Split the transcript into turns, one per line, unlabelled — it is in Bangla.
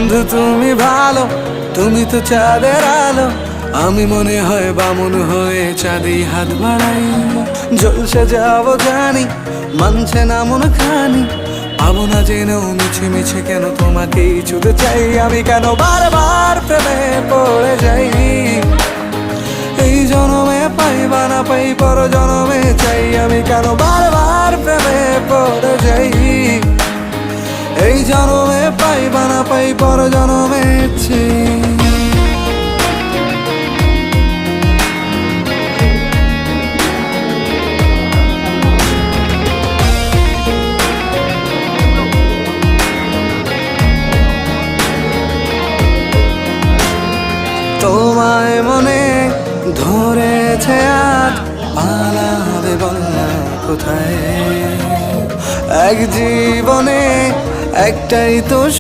বন্ধু তুমি ভালো, তুমি তো চাঁদের আলো। আমি মনে হয় বামুন হয়ে চাঁদি হাত বাড়াই। জলসে যাবো জানি, মানছে না মন খানি। পাবো না জেনেও মিছে মিছে কেন তোমাকেই ছুতে চাই। আমি কেন বারবার প্রেমে পড়ে যাই। এই জনমে পাই বা না পাই, পর জনমে চাই। আমি কেন বারবার প্রেমে পড়ে যাই। এই জনমে পাই বা না পাই, পর জনমে চাই। তোমায় মনে ধরেছে আজ, পালাবে বলনা কোথায়। এক জীবনে একটাই তো